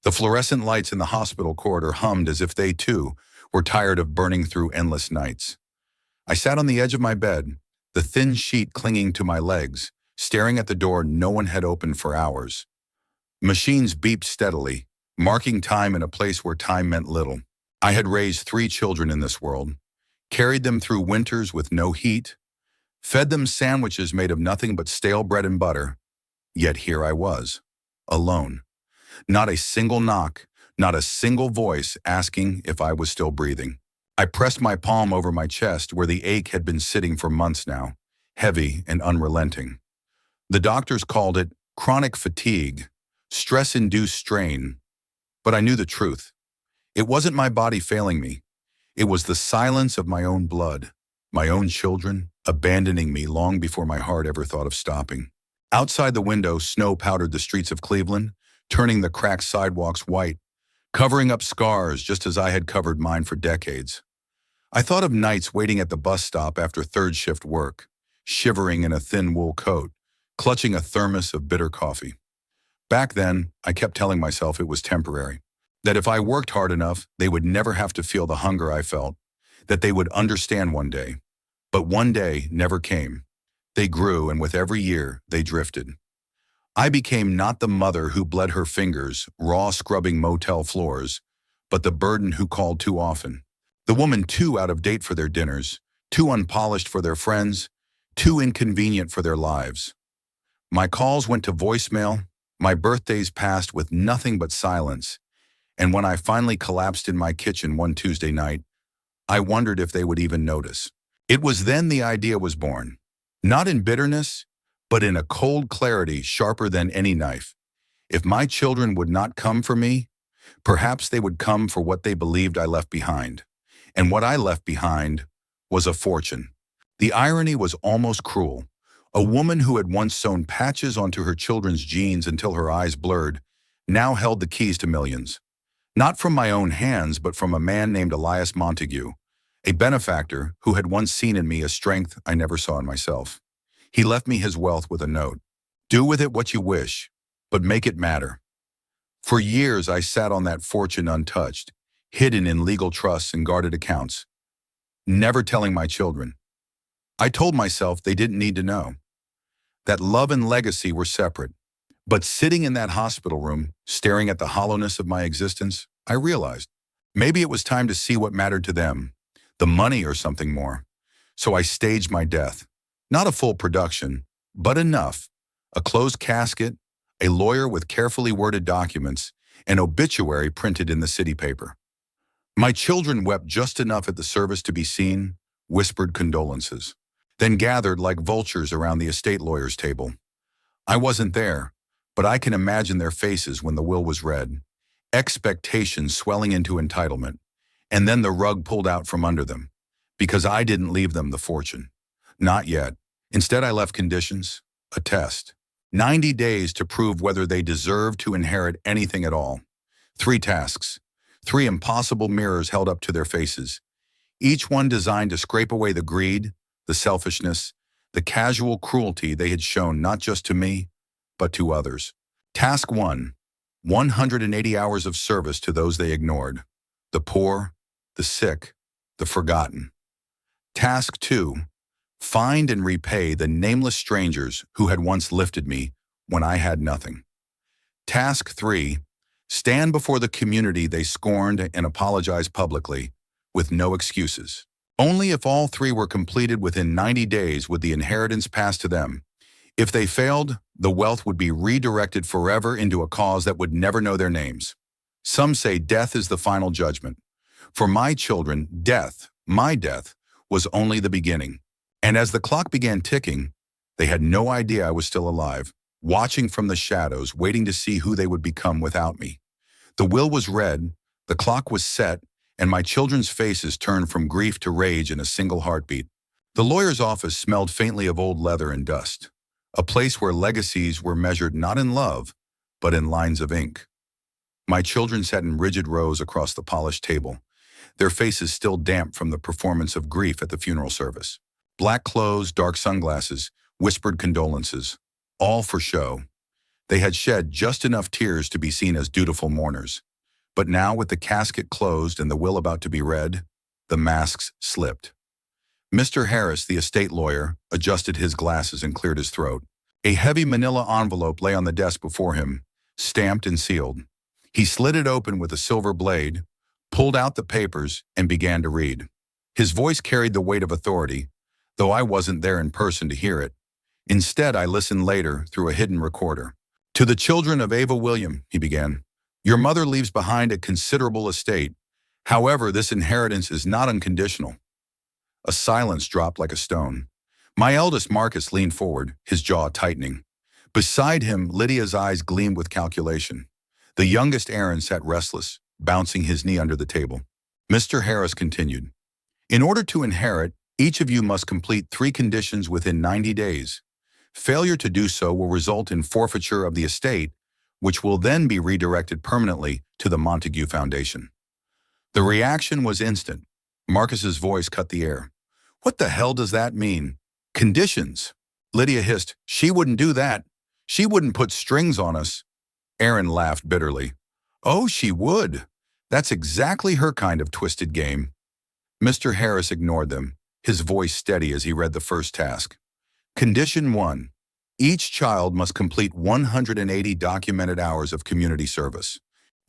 The fluorescent lights in the hospital corridor hummed as if they, too, were tired of burning through endless nights. I sat on the edge of my bed, the thin sheet clinging to my legs, staring at the door no one had opened for hours. Machines beeped steadily, marking time in a place where time meant little. I had raised 3 children in this world, carried them through winters with no heat, fed them sandwiches made of nothing but stale bread and butter, yet here I was, alone. Not a single knock, not a single voice asking if I was still breathing. I pressed my palm over my chest where the ache had been sitting for months now, heavy and unrelenting. The doctors called it chronic fatigue, stress-induced strain, but I knew the truth. It wasn't my body failing me. It was the silence of my own blood, my own children, abandoning me long before my heart ever thought of stopping. Outside the window, snow powdered the streets of Cleveland, turning the cracked sidewalks white, covering up scars just as I had covered mine for decades. I thought of nights waiting at the bus stop after third shift work, shivering in a thin wool coat, clutching a thermos of bitter coffee. Back then, I kept telling myself it was temporary, that if I worked hard enough, they would never have to feel the hunger I felt, that they would understand one day. But one day never came. They grew, and with every year, they drifted. I became not the mother who bled her fingers, raw scrubbing motel floors, but the burden who called too often. The woman too out of date for their dinners, too unpolished for their friends, too inconvenient for their lives. My calls went to voicemail, my birthdays passed with nothing but silence, and when I finally collapsed in my kitchen one Tuesday night, I wondered if they would even notice. It was then the idea was born, not in bitterness, but in a cold clarity sharper than any knife. If my children would not come for me, perhaps they would come for what they believed I left behind. And what I left behind was a fortune. The irony was almost cruel. A woman who had once sewn patches onto her children's jeans until her eyes blurred, now held the keys to millions. Not from my own hands, but from a man named Elias Montague, a benefactor who had once seen in me a strength I never saw in myself. He left me his wealth with a note. Do with it what you wish, but make it matter. For years I sat on that fortune untouched, hidden in legal trusts and guarded accounts, never telling my children. I told myself they didn't need to know, that love and legacy were separate. But sitting in that hospital room, staring at the hollowness of my existence, I realized maybe it was time to see what mattered to them, the money or something more. So I staged my death. Not a full production, but enough. A closed casket, a lawyer with carefully worded documents, an obituary printed in the city paper. My children wept just enough at the service to be seen, whispered condolences, then gathered like vultures around the estate lawyer's table. I wasn't there, but I can imagine their faces when the will was read, expectations swelling into entitlement, and then the rug pulled out from under them, because I didn't leave them the fortune. Not yet. Instead, I left conditions, a test. 90 days to prove whether they deserved to inherit anything at all. 3 tasks, 3 impossible mirrors held up to their faces, each one designed to scrape away the greed, the selfishness, the casual cruelty they had shown not just to me, but to others. Task 1, 180 hours of service to those they ignored, the poor, the sick, the forgotten. Task 2, find and repay the nameless strangers who had once lifted me when I had nothing. Task 3, stand before the community they scorned and apologize publicly, with no excuses. Only if all 3 were completed within 90 days would the inheritance pass to them. If they failed, the wealth would be redirected forever into a cause that would never know their names. Some say death is the final judgment. For my children, death, my death, was only the beginning. And as the clock began ticking, they had no idea I was still alive, watching from the shadows, waiting to see who they would become without me. The will was read, the clock was set, and my children's faces turned from grief to rage in a single heartbeat. The lawyer's office smelled faintly of old leather and dust, a place where legacies were measured not in love, but in lines of ink. My children sat in rigid rows across the polished table, their faces still damp from the performance of grief at the funeral service. Black clothes, dark sunglasses, whispered condolences, all for show. They had shed just enough tears to be seen as dutiful mourners. But now, with the casket closed and the will about to be read, the masks slipped. Mr. Harris, the estate lawyer, adjusted his glasses and cleared his throat. A heavy manila envelope lay on the desk before him, stamped and sealed. He slid it open with a silver blade, pulled out the papers, and began to read. His voice carried the weight of authority, though I wasn't there in person to hear it. Instead, I listened later through a hidden recorder. To the children of Ava William, he began, your mother leaves behind a considerable estate. However, this inheritance is not unconditional. A silence dropped like a stone. My eldest Marcus leaned forward, his jaw tightening. Beside him, Lydia's eyes gleamed with calculation. The youngest Aaron sat restless, bouncing his knee under the table. Mr. Harris continued, in order to inherit, each of you must complete 3 conditions within 90 days. Failure to do so will result in forfeiture of the estate, which will then be redirected permanently to the Montague Foundation. The reaction was instant. Marcus's voice cut the air. What the hell does that mean? Conditions. Lydia hissed, she wouldn't do that. She wouldn't put strings on us. Aaron laughed bitterly. Oh, she would. That's exactly her kind of twisted game. Mr. Harris ignored them, his voice steady as he read the first task. Condition 1. Each child must complete 180 documented hours of community service.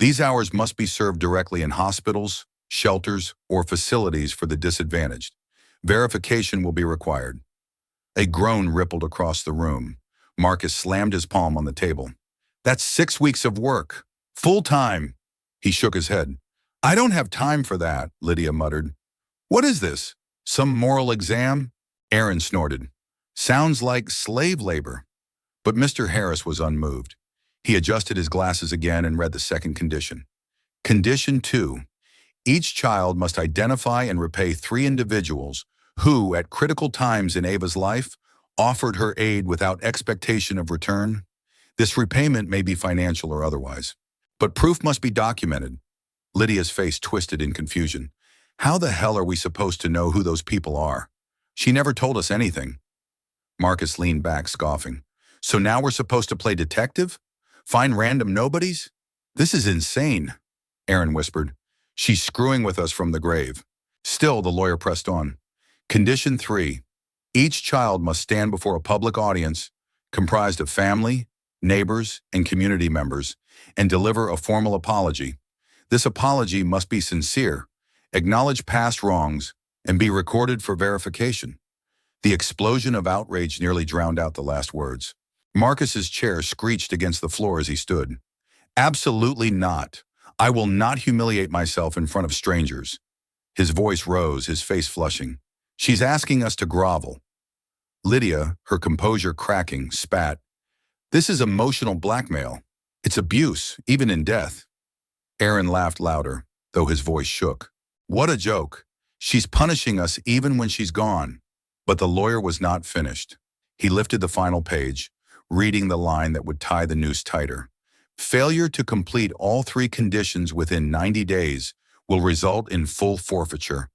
These hours must be served directly in hospitals, shelters, or facilities for the disadvantaged. Verification will be required. A groan rippled across the room. Marcus slammed his palm on the table. That's 6 weeks of work. Full time. He shook his head. I don't have time for that, Lydia muttered. What is this? Some moral exam? Aaron snorted. Sounds like slave labor. But Mr. Harris was unmoved. He adjusted his glasses again and read the second condition. Condition 2. Each child must identify and repay 3 individuals who, at critical times in Ava's life, offered her aid without expectation of return. This repayment may be financial or otherwise. But proof must be documented. Lydia's face twisted in confusion. How the hell are we supposed to know who those people are? She never told us anything. Marcus leaned back, scoffing. So now we're supposed to play detective? Find random nobodies? This is insane, Aaron whispered. She's screwing with us from the grave. Still, the lawyer pressed on. Condition 3. Each child must stand before a public audience comprised of family, neighbors, and community members and deliver a formal apology. This apology must be sincere, acknowledge past wrongs, and be recorded for verification. The explosion of outrage nearly drowned out the last words. Marcus's chair screeched against the floor as he stood. Absolutely not. I will not humiliate myself in front of strangers. His voice rose, his face flushing. She's asking us to grovel. Lydia, her composure cracking, spat. This is emotional blackmail. It's abuse, even in death. Aaron laughed louder, though his voice shook. What a joke. She's punishing us even when she's gone. But the lawyer was not finished. He lifted the final page, reading the line that would tie the noose tighter. Failure to complete all 3 conditions within 90 days will result in full forfeiture.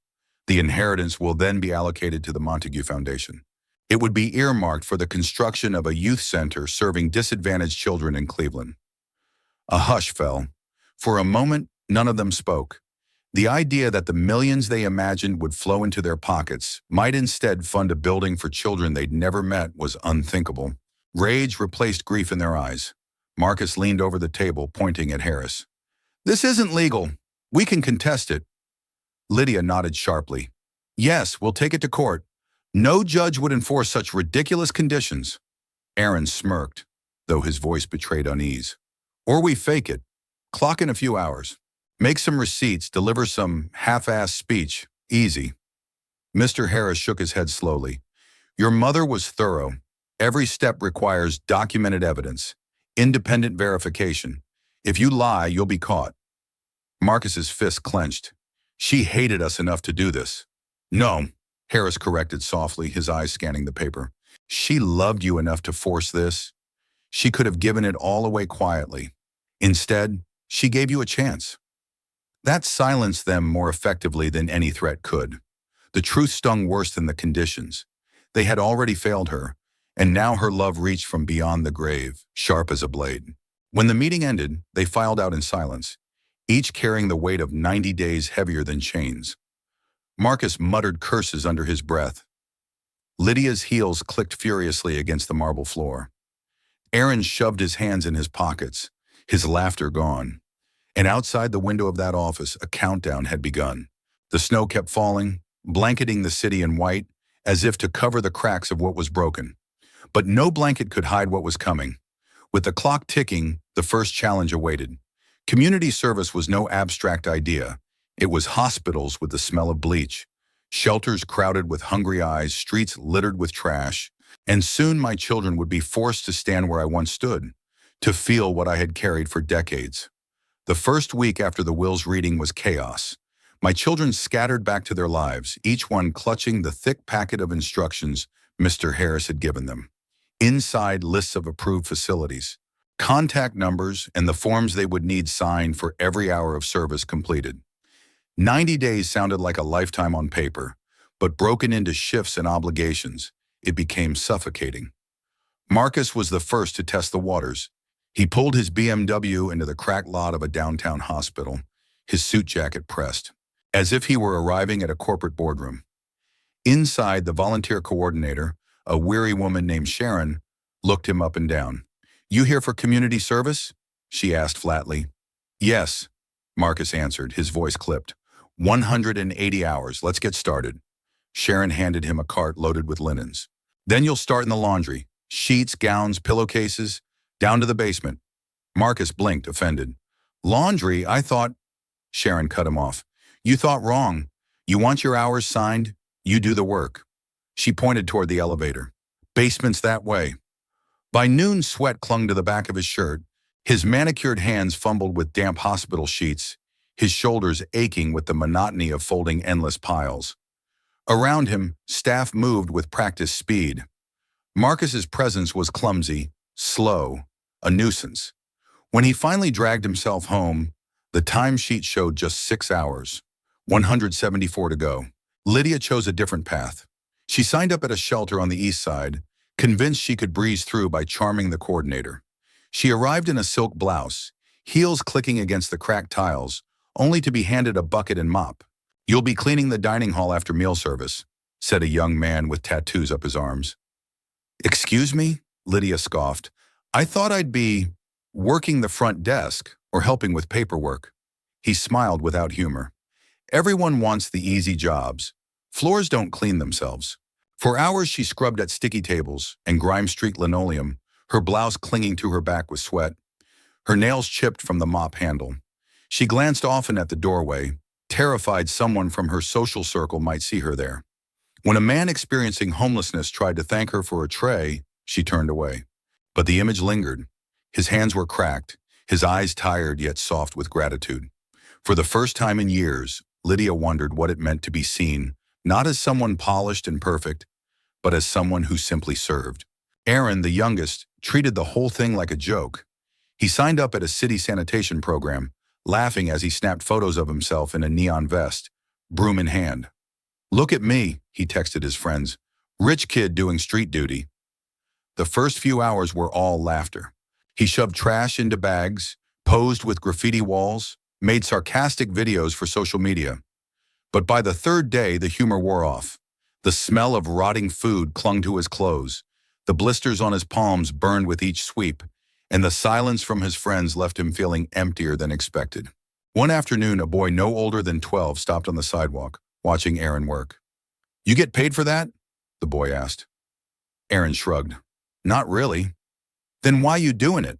The inheritance will then be allocated to the Montague Foundation. It would be earmarked for the construction of a youth center serving disadvantaged children in Cleveland. A hush fell. For a moment, none of them spoke. The idea that the millions they imagined would flow into their pockets might instead fund a building for children they'd never met was unthinkable. Rage replaced grief in their eyes. Marcus leaned over the table, pointing at Harris. This isn't legal. We can contest it. Lydia nodded sharply. Yes, we'll take it to court. No judge would enforce such ridiculous conditions. Aaron smirked, though his voice betrayed unease. Or we fake it. Clock in a few hours. Make some receipts, deliver some half-assed speech. Easy. Mr. Harris shook his head slowly. Your mother was thorough. Every step requires documented evidence, independent verification. If you lie, you'll be caught. Marcus's fist clenched. She hated us enough to do this. No, Harris corrected softly, his eyes scanning the paper. She loved you enough to force this. She could have given it all away quietly. Instead, she gave you a chance. That silenced them more effectively than any threat could. The truth stung worse than the conditions. They had already failed her, And now her love reached from beyond the grave, sharp as a blade. When the meeting ended, they filed out in silence, each carrying the weight of 90 days heavier than chains. Marcus muttered curses under his breath. Lydia's heels clicked furiously against the marble floor. Aaron shoved his hands in his pockets, his laughter gone. And outside the window of that office, a countdown had begun. The snow kept falling, blanketing the city in white, as if to cover the cracks of what was broken. But no blanket could hide what was coming. With the clock ticking, the first challenge awaited. Community service was no abstract idea. It was hospitals with the smell of bleach, shelters crowded with hungry eyes, streets littered with trash, and soon my children would be forced to stand where I once stood, to feel what I had carried for decades. The first week after the will's reading was chaos. My children scattered back to their lives, each one clutching the thick packet of instructions Mr. Harris had given them. Inside, lists of approved facilities, contact numbers, and the forms they would need signed for every hour of service completed. 90 days sounded like a lifetime on paper, but broken into shifts and obligations, it became suffocating. Marcus was the first to test the waters. He pulled his BMW into the cracked lot of a downtown hospital, his suit jacket pressed, as if he were arriving at a corporate boardroom. Inside, the volunteer coordinator, a weary woman named Sharon, looked him up and down. "You here for community service?" she asked flatly. "Yes," Marcus answered, his voice clipped. 180 hours, let's get started." Sharon handed him a cart loaded with linens. "Then you'll start in the laundry. Sheets, gowns, pillowcases, down to the basement." Marcus blinked, offended. "Laundry? I thought—" Sharon cut him off. "You thought wrong. You want your hours signed? You do the work." She pointed toward the elevator. "Basement's that way." By noon, sweat clung to the back of his shirt. His manicured hands fumbled with damp hospital sheets, his shoulders aching with the monotony of folding endless piles. Around him, staff moved with practiced speed. Marcus's presence was clumsy, slow, a nuisance. When he finally dragged himself home, the timesheet showed just 6 hours, 174 to go. Lydia chose a different path. She signed up at a shelter on the east side, convinced she could breeze through by charming the coordinator. She arrived in a silk blouse, heels clicking against the cracked tiles, only to be handed a bucket and mop. "You'll be cleaning the dining hall after meal service," said a young man with tattoos up his arms. "Excuse me?" Lydia scoffed. "I thought I'd be working the front desk or helping with paperwork." He smiled without humor. "Everyone wants the easy jobs. Floors don't clean themselves." For hours she scrubbed at sticky tables and grime-streaked linoleum, her blouse clinging to her back with sweat, her nails chipped from the mop handle. She glanced often at the doorway, terrified someone from her social circle might see her there. When a man experiencing homelessness tried to thank her for a tray, she turned away. But the image lingered. His hands were cracked, his eyes tired yet soft with gratitude. For the first time in years, Lydia wondered what it meant to be seen, not as someone polished and perfect, but as someone who simply served. Aaron, the youngest, treated the whole thing like a joke. He signed up at a city sanitation program, laughing as he snapped photos of himself in a neon vest, broom in hand. "Look at me," he texted his friends. "Rich kid doing street duty." The first few hours were all laughter. He shoved trash into bags, posed with graffiti walls, made sarcastic videos for social media. But by the third day, the humor wore off. The smell of rotting food clung to his clothes. The blisters on his palms burned with each sweep, and the silence from his friends left him feeling emptier than expected. One afternoon, a boy no older than 12 stopped on the sidewalk, watching Aaron work. "You get paid for that?" the boy asked. Aaron shrugged. "Not really." "Then why you doing it?"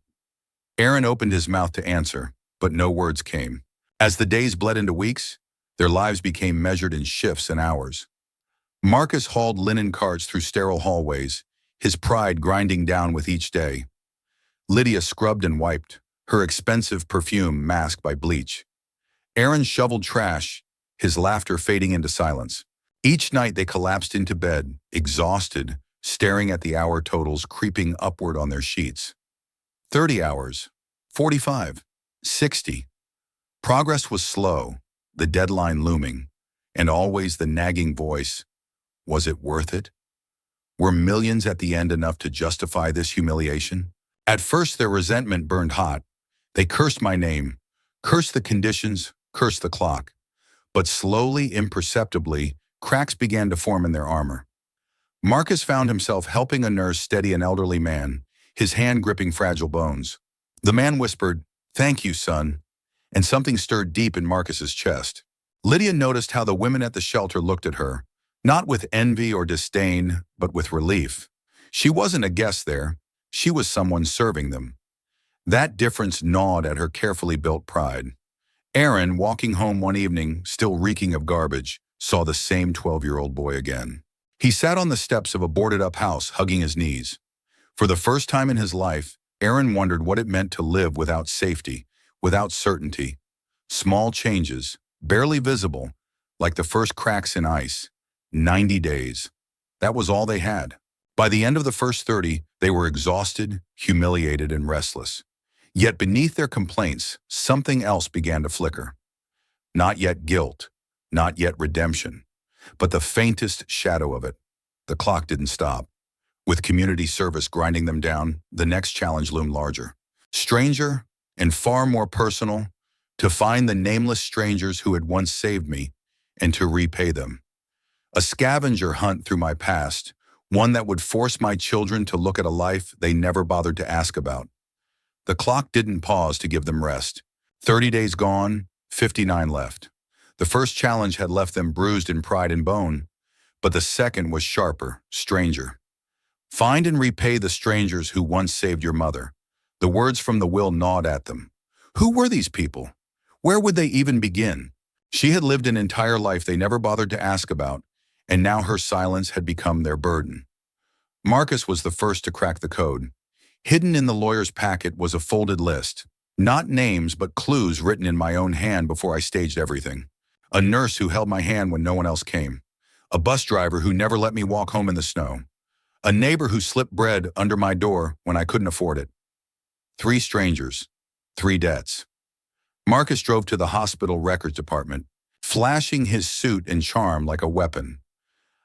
Aaron opened his mouth to answer, but no words came. As the days bled into weeks, their lives became measured in shifts and hours. Marcus hauled linen carts through sterile hallways, his pride grinding down with each day. Lydia scrubbed and wiped, her expensive perfume masked by bleach. Aaron shoveled trash, his laughter fading into silence. Each night they collapsed into bed, exhausted, staring at the hour totals creeping upward on their sheets. 30 hours, 45, 60. Progress was slow, the deadline looming, and always the nagging voice, was it worth it? Were millions at the end enough to justify this humiliation? At first, their resentment burned hot. They cursed my name, cursed the conditions, cursed the clock. But slowly, imperceptibly, cracks began to form in their armor. Marcus found himself helping a nurse steady an elderly man, his hand gripping fragile bones. The man whispered, "Thank you, son," and something stirred deep in Marcus's chest. Lydia noticed how the women at the shelter looked at her, not with envy or disdain, but with relief. She wasn't a guest there. She was someone serving them. That difference gnawed at her carefully built pride. Aaron, walking home one evening, still reeking of garbage, saw the same 12-year-old boy again. He sat on the steps of a boarded-up house, hugging his knees. For the first time in his life, Aaron wondered what it meant to live without safety, without certainty. Small changes, barely visible, like the first cracks in ice. 90 days. That was all they had. By the end of the first 30, they were exhausted, humiliated, and restless. Yet beneath their complaints, something else began to flicker. Not yet guilt, not yet redemption, but the faintest shadow of it. The clock didn't stop. With community service grinding them down, the next challenge loomed larger. Stranger, and far more personal, to find the nameless strangers who had once saved me, and to repay them. A scavenger hunt through my past, one that would force my children to look at a life they never bothered to ask about. The clock didn't pause to give them rest. 30 days gone, 59 left. The first challenge had left them bruised in pride and bone, but the second was sharper, stranger. Find and repay the strangers who once saved your mother. The words from the will gnawed at them. Who were these people? Where would they even begin? She had lived an entire life they never bothered to ask about, and now her silence had become their burden. Marcus was the first to crack the code. Hidden in the lawyer's packet was a folded list. Not names, but clues written in my own hand before I staged everything. A nurse who held my hand when no one else came. A bus driver who never let me walk home in the snow. A neighbor who slipped bread under my door when I couldn't afford it. 3 strangers, 3 debts. Marcus drove to the hospital records department, flashing his suit and charm like a weapon.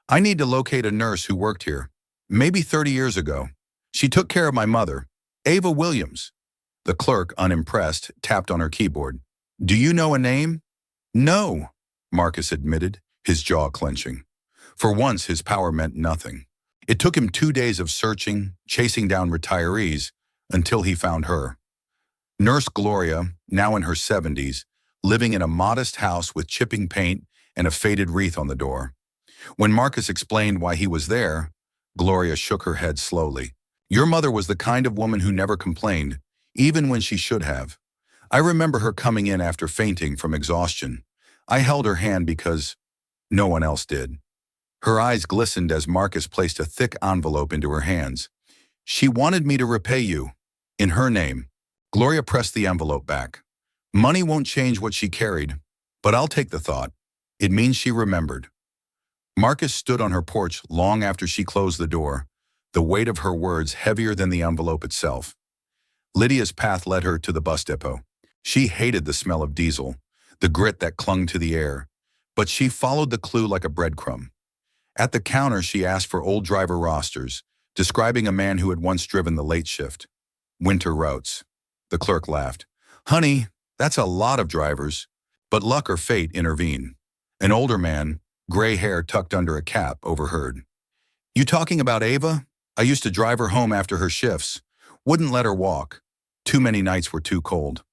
I need to locate a nurse who worked here, maybe 30 years ago. She took care of my mother, Ava Williams. The clerk, unimpressed, tapped on her keyboard. Do you know a name? No, Marcus admitted, his jaw clenching. For once, his power meant nothing. It took him 2 days of searching, chasing down retirees, until he found her. Nurse Gloria, now in her 70s, living in a modest house with chipping paint and a faded wreath on the door. When Marcus explained why he was there, Gloria shook her head slowly. Your mother was the kind of woman who never complained, even when she should have. I remember her coming in after fainting from exhaustion. I held her hand because no one else did. Her eyes glistened as Marcus placed a thick envelope into her hands. She wanted me to repay you, in her name. Gloria pressed the envelope back. Money won't change what she carried, but I'll take the thought. It means she remembered. Marcus stood on her porch long after she closed the door, the weight of her words heavier than the envelope itself. Lydia's path led her to the bus depot. She hated the smell of diesel, the grit that clung to the air, but she followed the clue like a breadcrumb. At the counter, she asked for old driver rosters, describing a man who had once driven the late shift. Winter routes. The clerk laughed. Honey, that's a lot of drivers. But luck or fate intervened. An older man, gray hair tucked under a cap, overheard. You talking about Ava? I used to drive her home after her shifts. Wouldn't let her walk. Too many nights were too cold.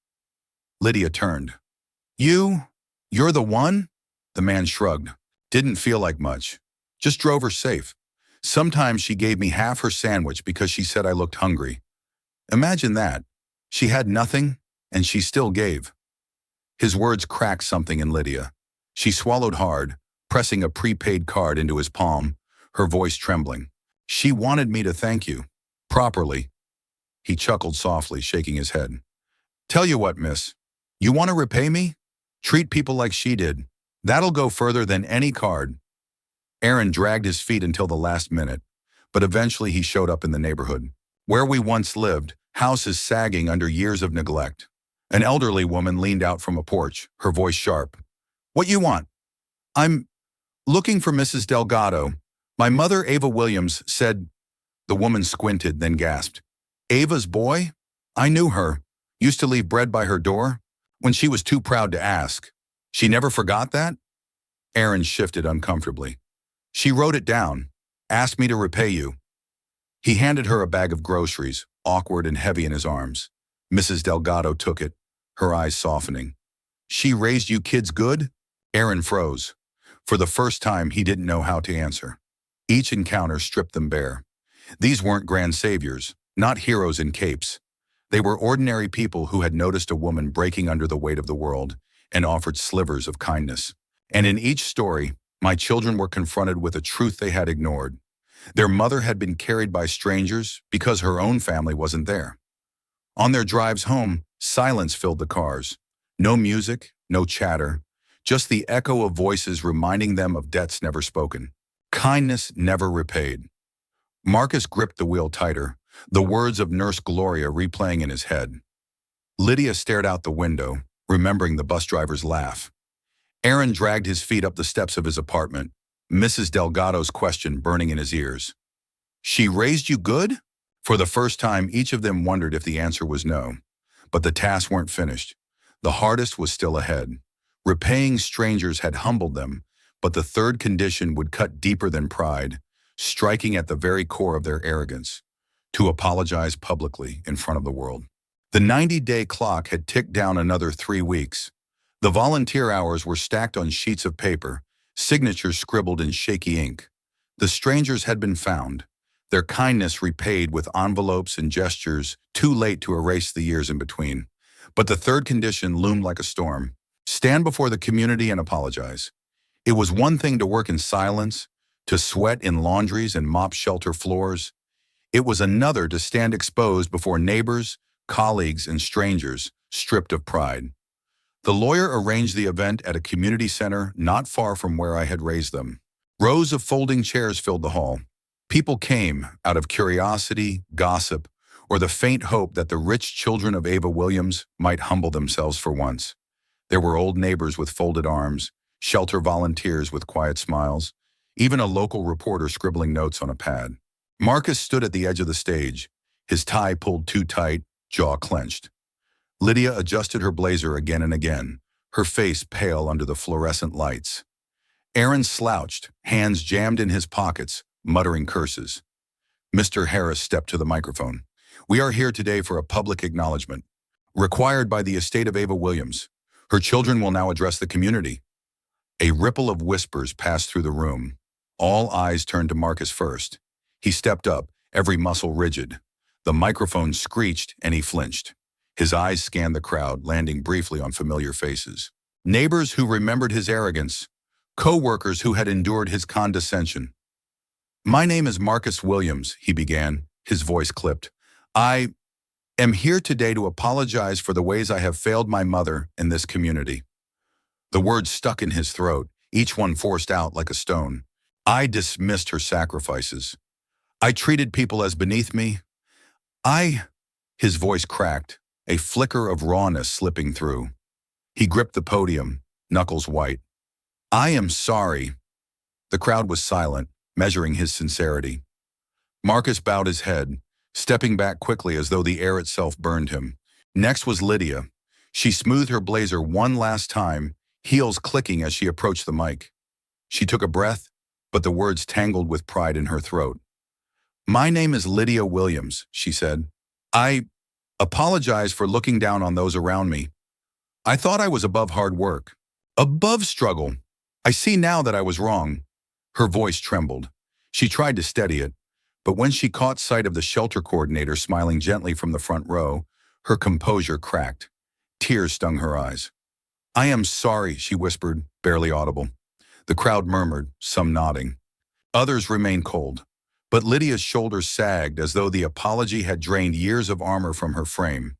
Lydia turned. You're the one? The man shrugged. Didn't feel like much. Just drove her safe. Sometimes she gave me half her sandwich because she said I looked hungry. Imagine that. She had nothing, and she still gave. His words cracked something in Lydia. She swallowed hard, pressing a prepaid card into his palm, her voice trembling. She wanted me to thank you. Properly. He chuckled softly, shaking his head. Tell you what, miss. You want to repay me? Treat people like she did. That'll go further than any card. Aaron dragged his feet until the last minute, but eventually he showed up in the neighborhood. Where we once lived, houses sagging under years of neglect. An elderly woman leaned out from a porch, her voice sharp. What you want? I'm looking for Mrs. Delgado. My mother, Ava Williams, said. The woman squinted, then gasped. Ava's boy? I knew her. Used to leave bread by her door when she was too proud to ask. She never forgot that? Aaron shifted uncomfortably. She wrote it down. Asked me to repay you. He handed her a bag of groceries, awkward and heavy in his arms. Mrs. Delgado took it, her eyes softening. She raised you kids good? Aaron froze. For the first time, he didn't know how to answer. Each encounter stripped them bare. These weren't grand saviors, not heroes in capes. They were ordinary people who had noticed a woman breaking under the weight of the world and offered slivers of kindness. And in each story, my children were confronted with a truth they had ignored. Their mother had been carried by strangers because her own family wasn't there. On their drives home, silence filled the cars. No music, no chatter, just the echo of voices reminding them of debts never spoken, kindness never repaid. Marcus gripped the wheel tighter, the words of Nurse Gloria replaying in his head. Lydia stared out the window, remembering the bus driver's laugh. Aaron dragged his feet up the steps of his apartment, Mrs. Delgado's question burning in his ears. She raised you good? For the first time, each of them wondered if the answer was no. But the tasks weren't finished. The hardest was still ahead. Repaying strangers had humbled them, but the third condition would cut deeper than pride, striking at the very core of their arrogance, to apologize publicly in front of the world. The 90-day clock had ticked down another 3 weeks. The volunteer hours were stacked on sheets of paper, signatures scribbled in shaky ink. The strangers had been found, their kindness repaid with envelopes and gestures too late to erase the years in between. But the third condition loomed like a storm. Stand before the community and apologize. It was one thing to work in silence, to sweat in laundries and mop shelter floors. It was another to stand exposed before neighbors, colleagues, and strangers, stripped of pride. The lawyer arranged the event at a community center not far from where I had raised them. Rows of folding chairs filled the hall. People came out of curiosity, gossip, or the faint hope that the rich children of Ava Williams might humble themselves for once. There were old neighbors with folded arms, shelter volunteers with quiet smiles, even a local reporter scribbling notes on a pad. Marcus stood at the edge of the stage, his tie pulled too tight, jaw clenched. Lydia adjusted her blazer again and again, her face pale under the fluorescent lights. Aaron slouched, hands jammed in his pockets, muttering curses. Mr. Harris stepped to the microphone. We are here today for a public acknowledgement, required by the estate of Ava Williams. Her children will now address the community. A ripple of whispers passed through the room. All eyes turned to Marcus first. He stepped up, every muscle rigid. The microphone screeched and he flinched. His eyes scanned the crowd, landing briefly on familiar faces. Neighbors who remembered his arrogance, co-workers who had endured his condescension. My name is Marcus Williams, he began, his voice clipped. I am here today to apologize for the ways I have failed my mother in this community. The words stuck in his throat, each one forced out like a stone. I dismissed her sacrifices. I treated people as beneath me. His voice cracked, a flicker of rawness slipping through. He gripped the podium, knuckles white. I am sorry. The crowd was silent, measuring his sincerity. Marcus bowed his head, stepping back quickly as though the air itself burned him. Next was Lydia. She smoothed her blazer one last time, heels clicking as she approached the mic. She took a breath, but the words tangled with pride in her throat. My name is Lydia Williams, she said. I apologize for looking down on those around me. I thought I was above hard work, above struggle. I see now that I was wrong. Her voice trembled. She tried to steady it, but when she caught sight of the shelter coordinator smiling gently from the front row, her composure cracked. Tears stung her eyes. I am sorry, she whispered, barely audible. The crowd murmured, some nodding. Others remained cold, but Lydia's shoulders sagged as though the apology had drained years of armor from her frame.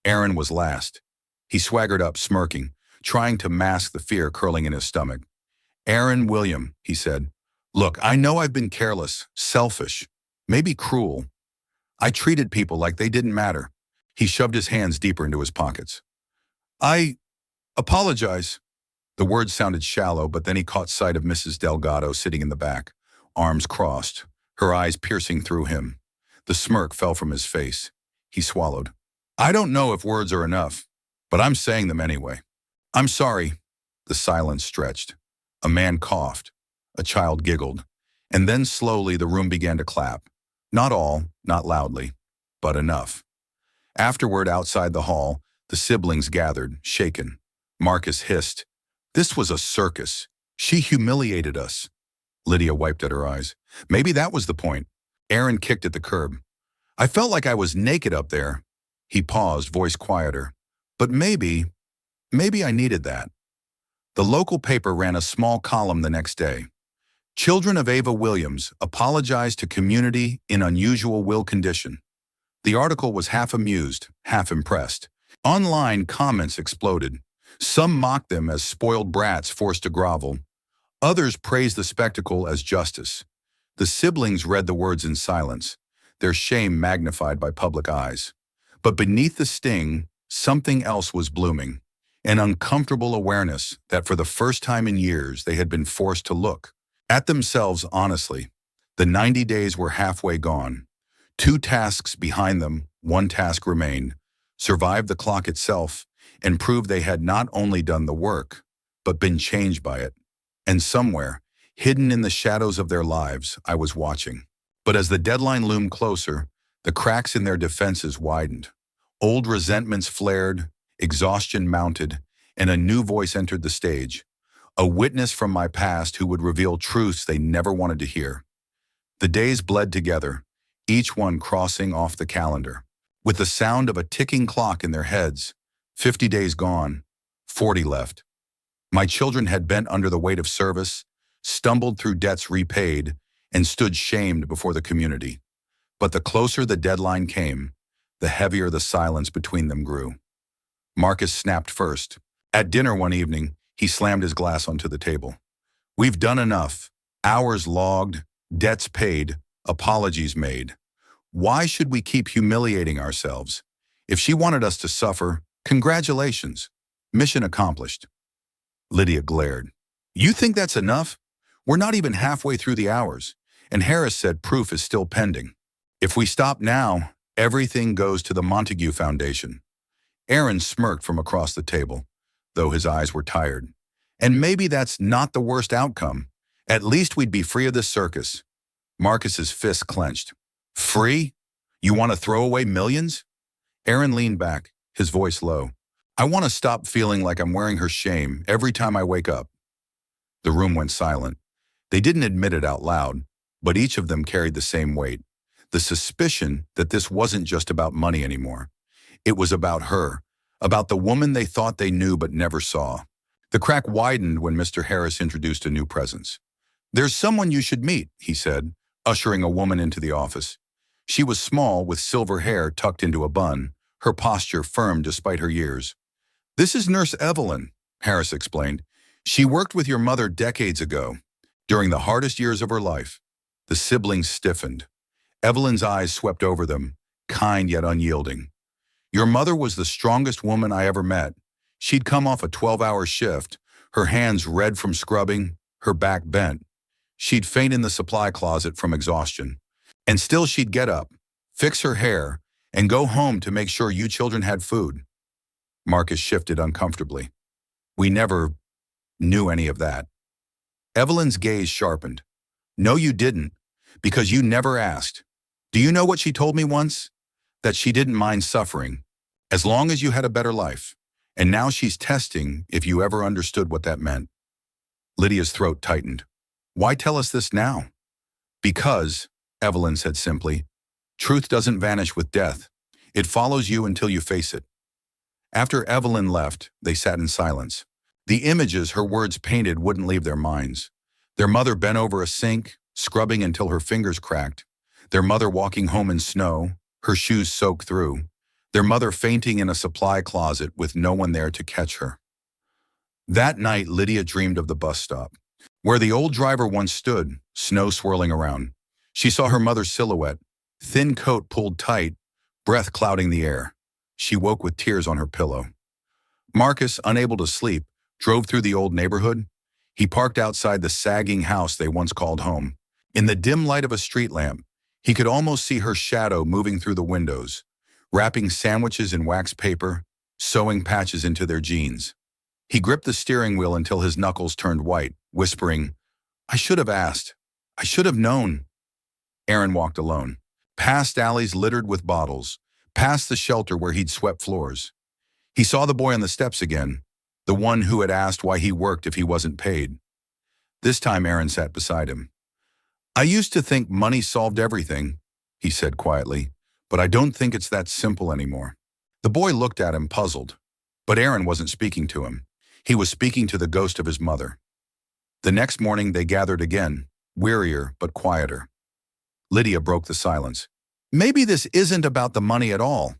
Aaron was last. He swaggered up, smirking, trying to mask the fear curling in his stomach. Aaron William, he said. Look, I know I've been careless, selfish, maybe cruel. I treated people like they didn't matter. He shoved his hands deeper into his pockets. I apologize. The words sounded shallow, but then he caught sight of Mrs. Delgado sitting in the back, arms crossed, her eyes piercing through him. The smirk fell from his face. He swallowed. I don't know if words are enough, but I'm saying them anyway. I'm sorry. The silence stretched. A man coughed. A child giggled. And then slowly the room began to clap. Not all, not loudly, but enough. Afterward, outside the hall, the siblings gathered, shaken. Marcus hissed. This was a circus. She humiliated us. Lydia wiped at her eyes. Maybe that was the point. Aaron kicked at the curb. I felt like I was naked up there. He paused, voice quieter. But maybe I needed that. The local paper ran a small column the next day. Children of Ava Williams apologized to community in unusual will condition. The article was half amused, half impressed. Online comments exploded. Some mocked them as spoiled brats forced to grovel. Others praised the spectacle as justice. The siblings read the words in silence, their shame magnified by public eyes. But beneath the sting, something else was blooming, an uncomfortable awareness that for the first time in years they had been forced to look at themselves honestly. The 90 days were halfway gone. 2 tasks behind them, 1 task remained: survive the clock itself and prove they had not only done the work, but been changed by it. And somewhere, hidden in the shadows of their lives, I was watching. But as the deadline loomed closer, the cracks in their defenses widened. Old resentments flared, exhaustion mounted, and a new voice entered the stage. A witness from my past who would reveal truths they never wanted to hear. The days bled together, each one crossing off the calendar, with the sound of a ticking clock in their heads. 50 days gone, 40 left. My children had bent under the weight of service, stumbled through debts repaid, and stood shamed before the community. But the closer the deadline came, the heavier the silence between them grew. Marcus snapped first. At dinner one evening, he slammed his glass onto the table. We've done enough. Hours logged, debts paid, apologies made. Why should we keep humiliating ourselves? If she wanted us to suffer, congratulations. Mission accomplished. Lydia glared. You think that's enough? We're not even halfway through the hours, and Harris said proof is still pending. If we stop now, everything goes to the Montague Foundation. Aaron smirked from across the table, though his eyes were tired. And maybe that's not the worst outcome. At least we'd be free of this circus. Marcus's fist clenched. Free? You want to throw away millions? Aaron leaned back, his voice low. I want to stop feeling like I'm wearing her shame every time I wake up. The room went silent. They didn't admit it out loud, but each of them carried the same weight. The suspicion that this wasn't just about money anymore. It was about her, about the woman they thought they knew but never saw. The crack widened when Mr. Harris introduced a new presence. There's someone you should meet, he said, ushering a woman into the office. She was small, with silver hair tucked into a bun, her posture firm despite her years. This is Nurse Evelyn, Harris explained. She worked with your mother decades ago, during the hardest years of her life. The siblings stiffened. Evelyn's eyes swept over them, kind yet unyielding. Your mother was the strongest woman I ever met. She'd come off a 12-hour shift, her hands red from scrubbing, her back bent. She'd faint in the supply closet from exhaustion. And still she'd get up, fix her hair, and go home to make sure you children had food. Marcus shifted uncomfortably. We never knew any of that. Evelyn's gaze sharpened. No, you didn't, because you never asked. Do you know what she told me once? That she didn't mind suffering, as long as you had a better life. And now she's testing if you ever understood what that meant. Lydia's throat tightened. Why tell us this now? Because, Evelyn said simply, truth doesn't vanish with death. It follows you until you face it. After Evelyn left, they sat in silence. The images her words painted wouldn't leave their minds. Their mother bent over a sink, scrubbing until her fingers cracked. Their mother walking home in snow, her shoes soaked through. Their mother fainting in a supply closet with no one there to catch her. That night, Lydia dreamed of the bus stop, where the old driver once stood, snow swirling around. She saw her mother's silhouette, thin coat pulled tight, breath clouding the air. She woke with tears on her pillow. Marcus, unable to sleep, drove through the old neighborhood. He parked outside the sagging house they once called home. In the dim light of a street lamp, he could almost see her shadow moving through the windows, wrapping sandwiches in wax paper, sewing patches into their jeans. He gripped the steering wheel until his knuckles turned white, whispering, "I should have asked. I should have known." Aaron walked alone, past alleys littered with bottles, past the shelter where he'd swept floors. He saw the boy on the steps again, the one who had asked why he worked if he wasn't paid. This time Aaron sat beside him. "I used to think money solved everything," he said quietly, "but I don't think it's that simple anymore." The boy looked at him, puzzled. But Aaron wasn't speaking to him. He was speaking to the ghost of his mother. The next morning they gathered again, wearier but quieter. Lydia broke the silence. "Maybe this isn't about the money at all."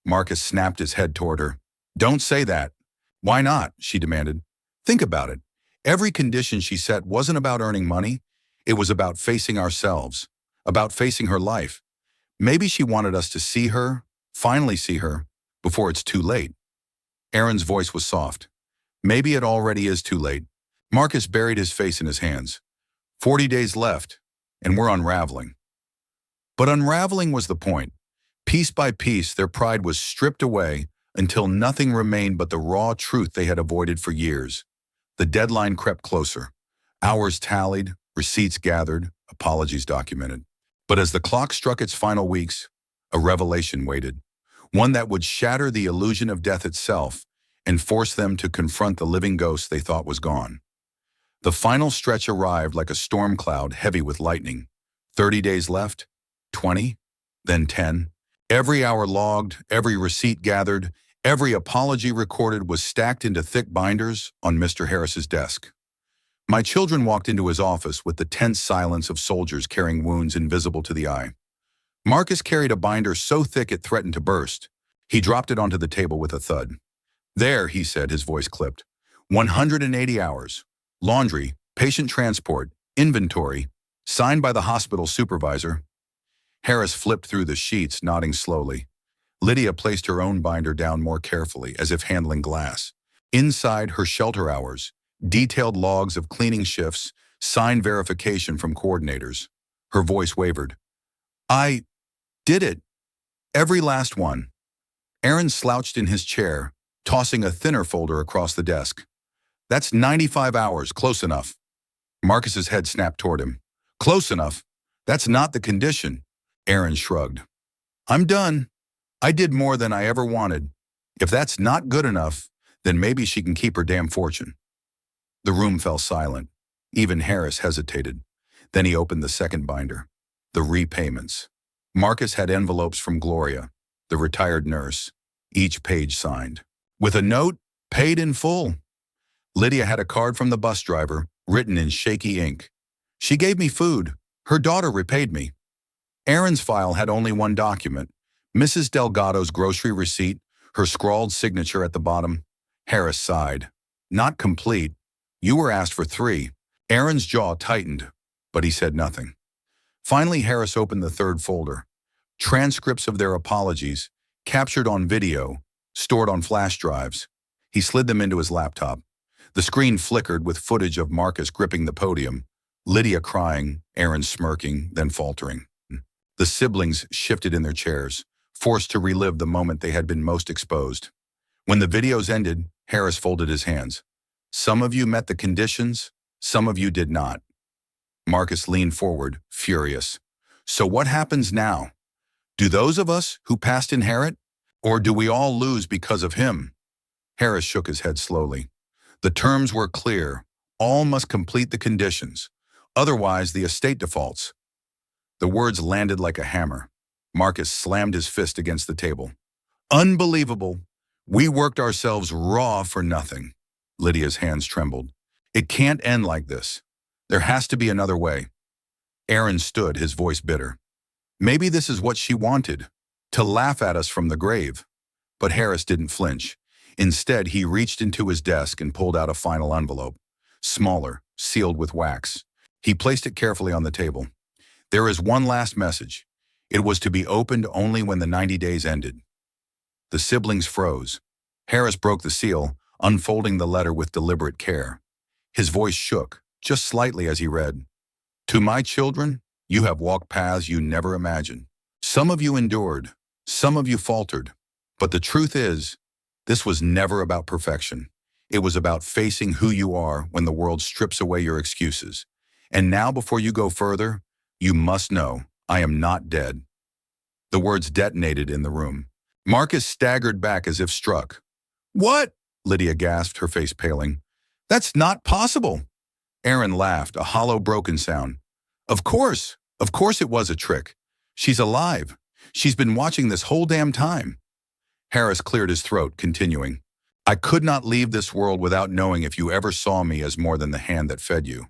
Marcus snapped his head toward her. "Don't say that." "Why not?" she demanded. "Think about it. Every condition she set wasn't about earning money. It was about facing ourselves, about facing her life. Maybe she wanted us to see her, finally see her, before it's too late." Aaron's voice was soft. "Maybe it already is too late." Marcus buried his face in his hands. 40 days left, and we're unraveling. But unraveling was the point. Piece by piece, their pride was stripped away until nothing remained but the raw truth they had avoided for years. The deadline crept closer. Hours tallied, receipts gathered, apologies documented. But as the clock struck its final weeks, a revelation waited. One that would shatter the illusion of death itself and force them to confront the living ghost they thought was gone. The final stretch arrived like a storm cloud heavy with lightning. 30 days left, 20, then 10. Every hour logged, every receipt gathered, every apology recorded was stacked into thick binders on Mr. Harris's desk. My children walked into his office with the tense silence of soldiers carrying wounds invisible to the eye. Marcus carried a binder so thick it threatened to burst. He dropped it onto the table with a thud. "There," he said, his voice clipped. 180 hours. Laundry, patient transport, inventory, signed by the hospital supervisor. Harris flipped through the sheets, nodding slowly. Lydia placed her own binder down more carefully, as if handling glass. Inside, her shelter hours, detailed logs of cleaning shifts, signed verification from coordinators. Her voice wavered. "I did it. Every last one." Aaron slouched in his chair, tossing a thinner folder across the desk. "That's 95 hours, close enough." Marcus's head snapped toward him. "Close enough? That's not the condition." Aaron shrugged. "I'm done. I did more than I ever wanted. If that's not good enough, then maybe she can keep her damn fortune." The room fell silent. Even Harris hesitated. Then he opened the second binder. The repayments. Marcus had envelopes from Gloria, the retired nurse, each page signed. With a note, "Paid in full." Lydia had a card from the bus driver, written in shaky ink. "She gave me food. Her daughter repaid me." Aaron's file had only one document, Mrs. Delgado's grocery receipt, her scrawled signature at the bottom. Harris sighed. "Not complete. You were asked for 3. Aaron's jaw tightened, but he said nothing. Finally, Harris opened the third folder. Transcripts of their apologies, captured on video, stored on flash drives. He slid them into his laptop. The screen flickered with footage of Marcus gripping the podium, Lydia crying, Aaron smirking, then faltering. The siblings shifted in their chairs, forced to relive the moment they had been most exposed. When the videos ended, Harris folded his hands. "Some of you met the conditions, some of you did not." Marcus leaned forward, furious. "So what happens now? Do those of us who passed inherit? Or do we all lose because of him?" Harris shook his head slowly. "The terms were clear. All must complete the conditions. Otherwise, the estate defaults." The words landed like a hammer. Marcus slammed his fist against the table. "Unbelievable. We worked ourselves raw for nothing." Lydia's hands trembled. "It can't end like this. There has to be another way." Aaron stood, his voice bitter. "Maybe this is what she wanted, to laugh at us from the grave." But Harris didn't flinch. Instead, he reached into his desk and pulled out a final envelope. Smaller, sealed with wax. He placed it carefully on the table. "There is one last message. It was to be opened only when the 90 days ended." The siblings froze. Harris broke the seal, unfolding the letter with deliberate care. His voice shook, just slightly as he read, "To my children, You have walked paths you never imagined. Some of you endured, some of you faltered. But the truth is, this was never about perfection. It was about facing who you are when the world strips away your excuses. And now, before you go further, you must know, I am not dead. The words detonated in the room. Marcus staggered back as if struck. What? Lydia gasped, her face paling. That's not possible. Aaron laughed, a hollow, broken sound. Of course it was a trick. She's alive. She's been watching this whole damn time. Harris cleared his throat, continuing. I could not leave this world without knowing if you ever saw me as more than the hand that fed you.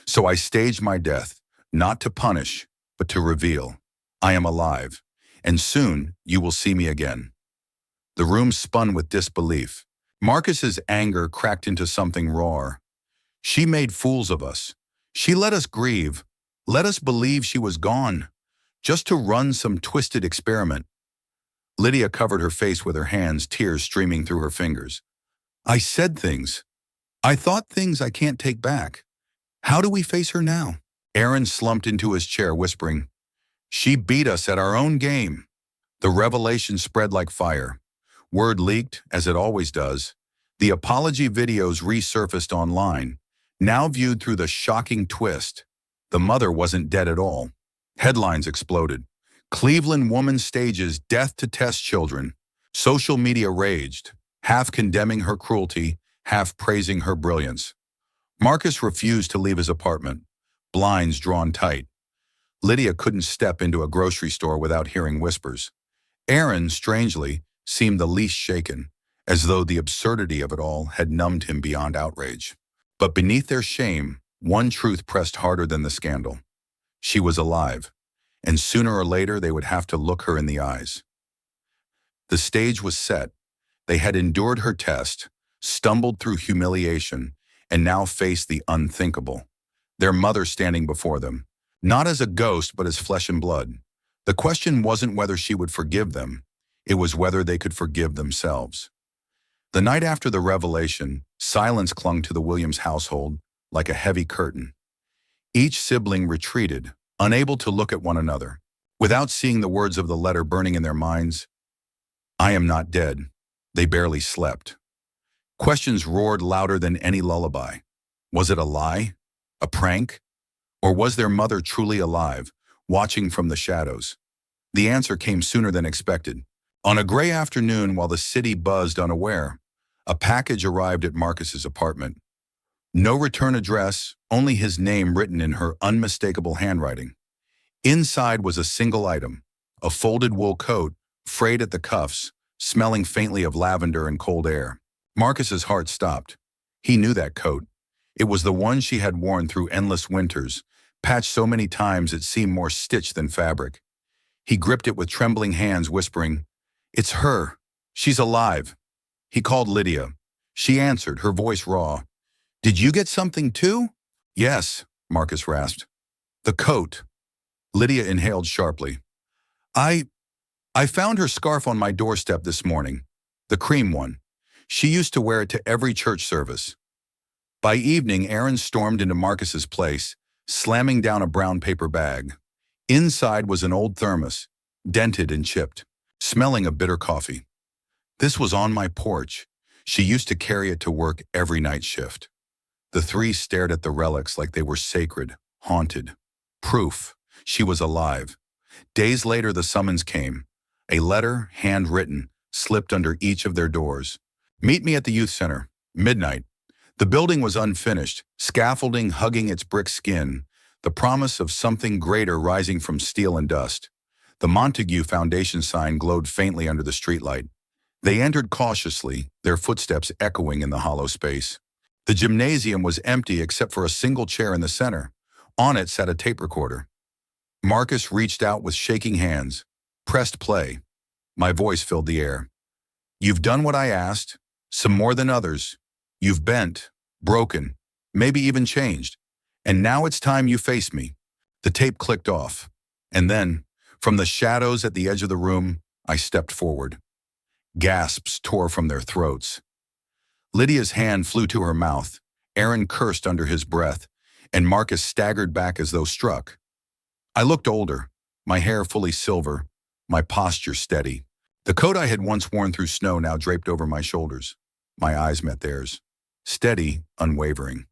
So I staged my death, not to punish, but to reveal. I am alive, and soon you will see me again. The room spun with disbelief. Marcus's anger cracked into something raw. She made fools of us. She let us grieve, let us believe she was gone, just to run some twisted experiment. Lydia covered her face with her hands, tears streaming through her fingers. I said things. I thought things I can't take back. How do we face her now? Aaron slumped into his chair, whispering, She beat us at our own game. The revelation spread like fire. Word leaked, as it always does. The apology videos resurfaced online, now viewed through the shocking twist. The mother wasn't dead at all. Headlines exploded. Cleveland woman stages death to test children. Social media raged, half condemning her cruelty, half praising her brilliance. Marcus refused to leave his apartment, blinds drawn tight. Lydia couldn't step into a grocery store without hearing whispers. Aaron, strangely, seemed the least shaken, as though the absurdity of it all had numbed him beyond outrage. But beneath their shame, one truth pressed harder than the scandal. She was alive, and sooner or later they would have to look her in the eyes. The stage was set. They had endured her test, stumbled through humiliation, and now faced the unthinkable. Their mother standing before them, not as a ghost but as flesh and blood. The question wasn't whether she would forgive them, it was whether they could forgive themselves. The night after the revelation, silence clung to the Williams household like a heavy curtain. Each sibling retreated, unable to look at one another. Without seeing the words of the letter burning in their minds, I am not dead. They barely slept. Questions roared louder than any lullaby. Was it a lie? A prank? Or was their mother truly alive, watching from the shadows? The answer came sooner than expected. On a gray afternoon, while the city buzzed unaware, a package arrived at Marcus's apartment. No return address, only his name written in her unmistakable handwriting. Inside was a single item, a folded wool coat, frayed at the cuffs, smelling faintly of lavender and cold air. Marcus's heart stopped. He knew that coat. It was the one she had worn through endless winters, patched so many times it seemed more stitched than fabric. He gripped it with trembling hands, whispering, It's her. She's alive. He called Lydia. She answered, her voice raw. Did you get something too? Yes, Marcus rasped. The coat. Lydia inhaled sharply. I found her scarf on my doorstep this morning. The cream one. She used to wear it to every church service. By evening, Aaron stormed into Marcus's place, slamming down a brown paper bag. Inside was an old thermos, dented and chipped, smelling of bitter coffee. This was on my porch. She used to carry it to work every night shift. The three stared at the relics like they were sacred, haunted. Proof. She was alive. Days later, the summons came. A letter, handwritten, slipped under each of their doors. Meet me at the youth center. Midnight. The building was unfinished, scaffolding hugging its brick skin, the promise of something greater rising from steel and dust. The Montague Foundation sign glowed faintly under the streetlight. They entered cautiously, their footsteps echoing in the hollow space. The gymnasium was empty except for a single chair in the center. On it sat a tape recorder. Marcus reached out with shaking hands, pressed play. My voice filled the air. You've done what I asked, some more than others. You've bent, broken, maybe even changed. And now it's time you face me. The tape clicked off. And then, from the shadows at the edge of the room, I stepped forward. Gasps tore from their throats. Lydia's hand flew to her mouth. Aaron cursed under his breath, and Marcus staggered back as though struck. I looked older, my hair fully silver, my posture steady. The coat I had once worn through snow now draped over my shoulders. My eyes met theirs. Steady, unwavering.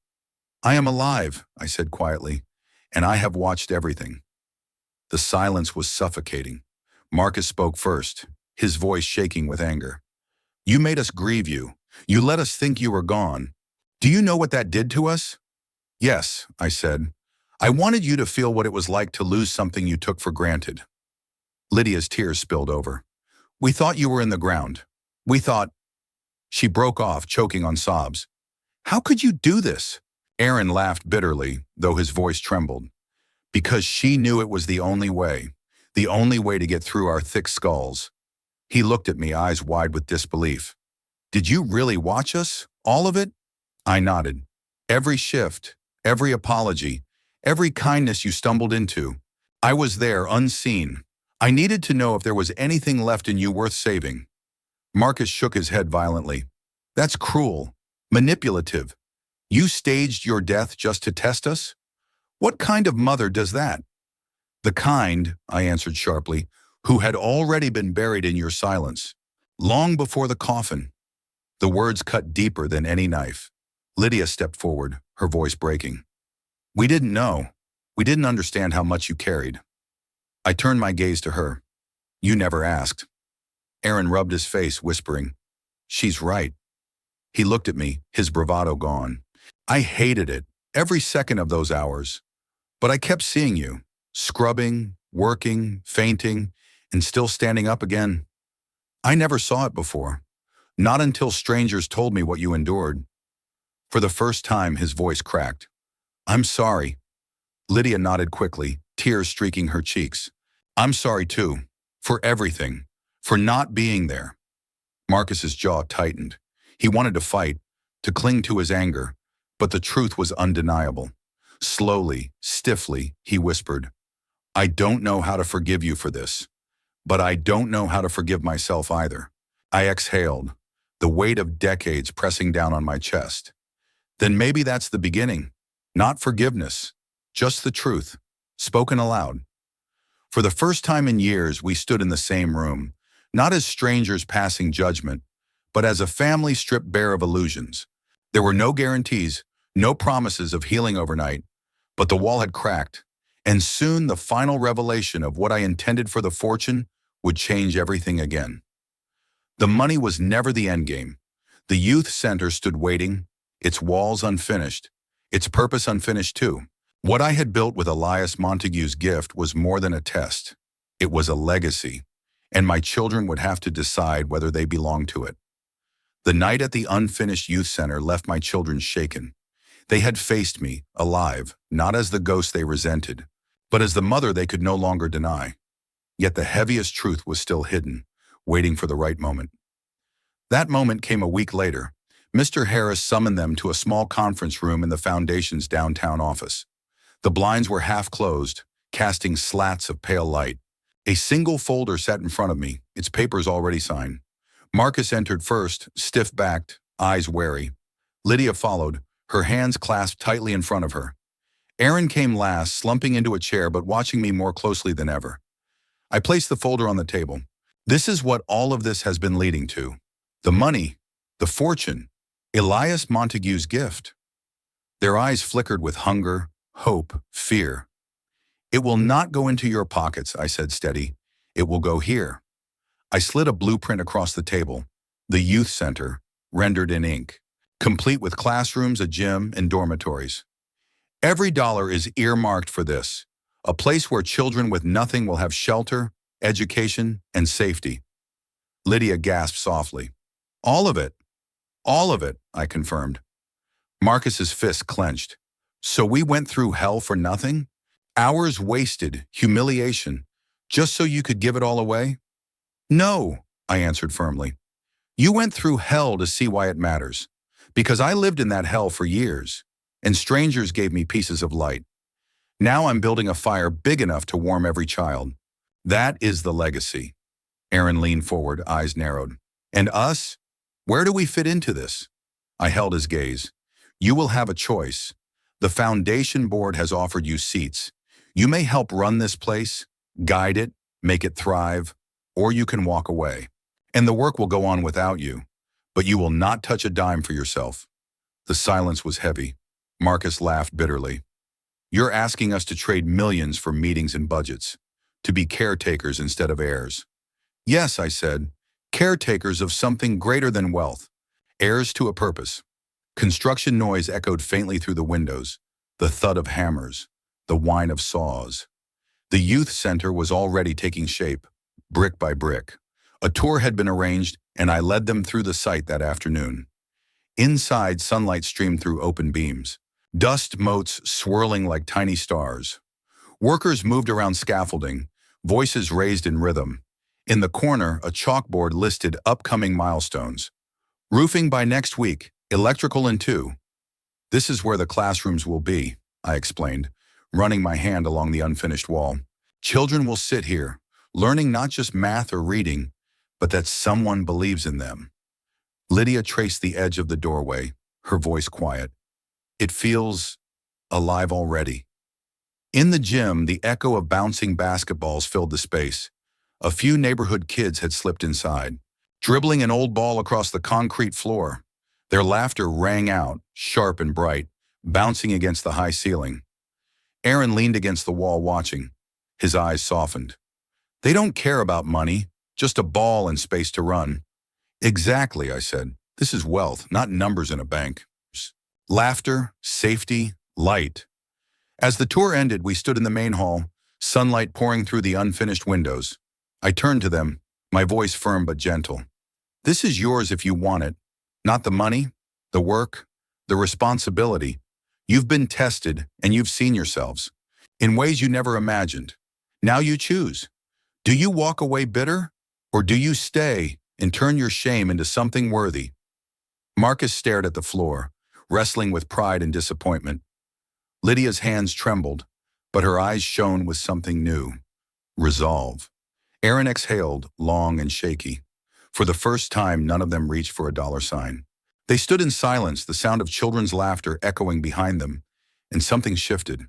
I am alive, I said quietly, and I have watched everything. The silence was suffocating. Marcus spoke first, his voice shaking with anger. You made us grieve you. You let us think you were gone. Do you know what that did to us? Yes, I said. I wanted you to feel what it was like to lose something you took for granted. Lydia's tears spilled over. We thought you were in the ground. We thought... She broke off, choking on sobs. How could you do this? Aaron laughed bitterly, though his voice trembled. Because she knew it was the only way to get through our thick skulls. He looked at me, eyes wide with disbelief. Did you really watch us? All of it? I nodded. Every shift, every apology, every kindness you stumbled into. I was there, unseen. I needed to know if there was anything left in you worth saving. Marcus shook his head violently. That's cruel, manipulative. You staged your death just to test us? What kind of mother does that? The kind, I answered sharply, who had already been buried in your silence, long before the coffin. The words cut deeper than any knife. Lydia stepped forward, her voice breaking. We didn't know. We didn't understand how much you carried. I turned my gaze to her. You never asked. Aaron rubbed his face, whispering, She's right. He looked at me, his bravado gone. I hated it, every second of those hours. But I kept seeing you, scrubbing, working, fainting, and still standing up again. I never saw it before, not until strangers told me what you endured. For the first time, his voice cracked. I'm sorry. Lydia nodded quickly, tears streaking her cheeks. I'm sorry too, for everything, for not being there. Marcus's jaw tightened. He wanted to fight, to cling to his anger, but the truth was undeniable. Slowly, stiffly, he whispered, I don't know how to forgive you for this, but I don't know how to forgive myself either. I exhaled, the weight of decades pressing down on my chest. Then maybe that's the beginning. Not forgiveness, just the truth, spoken aloud. For the first time in years, we stood in the same room, not as strangers passing judgment, but as a family stripped bare of illusions. There were no guarantees, no promises of healing overnight, but the wall had cracked, and soon the final revelation of what I intended for the fortune would change everything again. The money was never the endgame. The youth center stood waiting, its walls unfinished, its purpose unfinished too. What I had built with Elias Montague's gift was more than a test. It was a legacy, and my children would have to decide whether they belonged to it. The night at the unfinished youth center left my children shaken. They had faced me, alive, not as the ghost they resented, but as the mother they could no longer deny. Yet the heaviest truth was still hidden, waiting for the right moment. That moment came a week later. Mr. Harris summoned them to a small conference room in the Foundation's downtown office. The blinds were half closed, casting slats of pale light. A single folder sat in front of me, its papers already signed. Marcus entered first, stiff-backed, eyes wary. Lydia followed, her hands clasped tightly in front of her. Aaron came last, slumping into a chair but watching me more closely than ever. I placed the folder on the table. This is what all of this has been leading to. The money, the fortune, Elias Montague's gift. Their eyes flickered with hunger, hope, fear. It will not go into your pockets, I said steady. It will go here. I slid a blueprint across the table, the youth center, rendered in ink, complete with classrooms, a gym, and dormitories. Every dollar is earmarked for this, a place where children with nothing will have shelter, education, and safety. Lydia gasped softly. All of it, I confirmed. Marcus's fist clenched. So we went through hell for nothing? Hours wasted, humiliation, just so you could give it all away? No, I answered firmly. You went through hell to see why it matters, because I lived in that hell for years, and strangers gave me pieces of light. Now I'm building a fire big enough to warm every child. That is the legacy. Aaron leaned forward, eyes narrowed. And us? Where do we fit into this? I held his gaze. You will have a choice. The Foundation Board has offered you seats. You may help run this place, guide it, make it thrive, or you can walk away. And the work will go on without you, but you will not touch a dime for yourself." The silence was heavy. Marcus laughed bitterly. "You're asking us to trade millions for meetings and budgets, to be caretakers instead of heirs." "Yes," I said, "caretakers of something greater than wealth, heirs to a purpose." Construction noise echoed faintly through the windows, the thud of hammers, the whine of saws. The youth center was already taking shape, brick by brick. A tour had been arranged, and I led them through the site that afternoon. Inside, sunlight streamed through open beams, dust motes swirling like tiny stars. Workers moved around scaffolding, voices raised in rhythm. In the corner, a chalkboard listed upcoming milestones. "Roofing by next week, electrical in 2. "This is where the classrooms will be," I explained, running my hand along the unfinished wall. "Children will sit here, learning not just math or reading, but that someone believes in them." Lydia traced the edge of the doorway, her voice quiet. "It feels alive already." In the gym, the echo of bouncing basketballs filled the space. A few neighborhood kids had slipped inside, dribbling an old ball across the concrete floor. Their laughter rang out, sharp and bright, bouncing against the high ceiling. Aaron leaned against the wall watching. His eyes softened. "They don't care about money, just a ball and space to run." "Exactly," I said. "This is wealth, not numbers in a bank." Laughter, safety, light. As the tour ended, we stood in the main hall, sunlight pouring through the unfinished windows. I turned to them, my voice firm but gentle. "This is yours if you want it. Not the money, the work, the responsibility. You've been tested, and you've seen yourselves in ways you never imagined. Now you choose. Do you walk away bitter, or do you stay and turn your shame into something worthy?" Marcus stared at the floor, wrestling with pride and disappointment. Lydia's hands trembled, but her eyes shone with something new. Resolve. Aaron exhaled, long and shaky. For the first time, none of them reached for a dollar sign. They stood in silence, the sound of children's laughter echoing behind them, and something shifted.